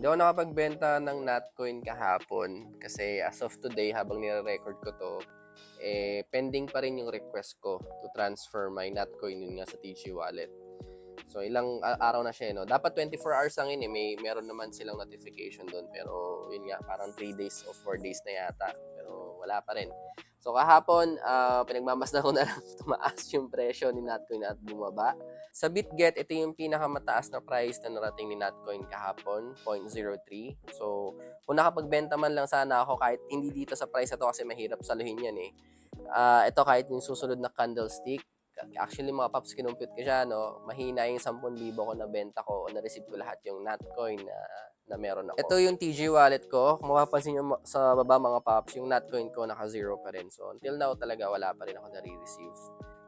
Di ako nakapagbenta ng Natcoin kahapon kasi as of today, habang nire-record ko 'to, pending pa rin yung request ko to transfer my Natcoin yun nga sa TG Wallet. So ilang araw na siya, 'no. Dapat 24 hours lang yun, meron naman silang notification do'n pero yun nga parang 3 days o 4 days na yata, pero wala pa rin. So kahapon, pinagmamasdan ko na lang tumaas yung presyo ni Natcoin at bumaba. Sa Bitget, ito yung pinakamataas na price na narating ni Natcoin kahapon, 0.03. So kung nakapagbenta man lang sana ako kahit hindi dito sa price na 'to kasi mahirap saluhin yan, ito kahit yung susunod na candlestick, actually mga paps, kinumpute ko siya, no, mahina yung 10,000 ko na benta ko o na-receive ko lahat yung Natcoin na meron ako. Ito yung TG wallet ko. Kung mapapansin nyo sa baba mga paps, yung Natcoin ko naka-zero pa rin. So until now talaga wala pa rin ako nare-receive.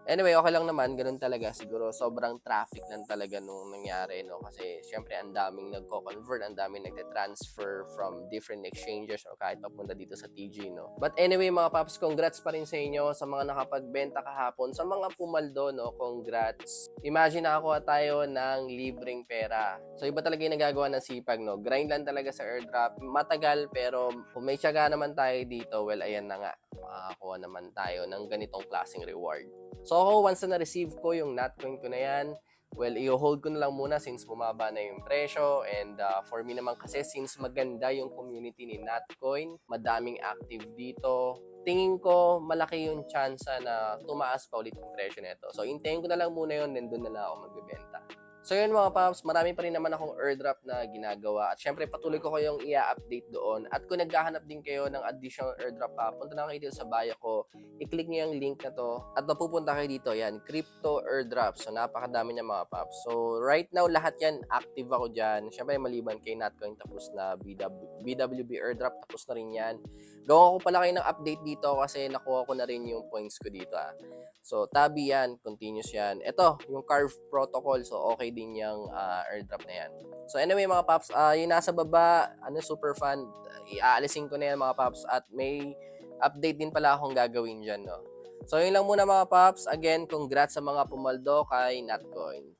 Anyway, okay lang naman, ganun talaga. Siguro sobrang traffic lang talaga nung nangyari, no? Kasi syempre ang daming nagko-convert, ang daming nagte-transfer from different exchanges o kahit papunta dito sa TG, no? But anyway, mga paps, congrats pa rin sa inyo sa mga nakapagbenta kahapon. Sa mga pumaldo, no? Congrats. Imagine nakakuha tayo ng libreng pera. So iba talaga yung nagagawa ng sipag, no? Grind lang talaga sa airdrop. Matagal, pero kung may tiyaga naman tayo dito, well, ayan na nga. Makakakuha naman tayo ng ganitong klaseng reward. So ako, once na na-receive ko yung Natcoin ko na yan, well, i-hold ko na lang muna since bumaba na yung presyo. And for me naman kasi, since maganda yung community ni Natcoin, madaming active dito, tingin ko malaki yung chance na tumaas pa ulit yung presyo nito. So hintayin ko na lang muna yun, then doon na lang ako magbebenta. So yun mga paps, marami pa rin naman akong airdrop na ginagawa. At syempre patuloy ko kayong i-update doon. At kung naghahanap din kayo ng additional airdrop pa, punta na kayo dito sa bio ko. I-click nyo yung link na to at mapupunta kayo dito. Yan, crypto airdrop. So napakadami niya mga paps. So right now lahat yan, active ako dyan. Syempre maliban kay Natcoin, tapos na BWB airdrop, tapos na rin yan. Gawa ko pala kayo ng update dito kasi nakuha ko na rin yung points ko dito. So tabi yan, continuous yan. Ito, yung Carve protocol. So okay din yung airdrop na yan. So anyway mga paps, yung nasa baba, super fun, iaalisin ko na yan mga paps at may update din pala akong gagawin dyan, no? So yun lang muna mga paps. Again, congrats sa mga pumaldo kay Natcoin.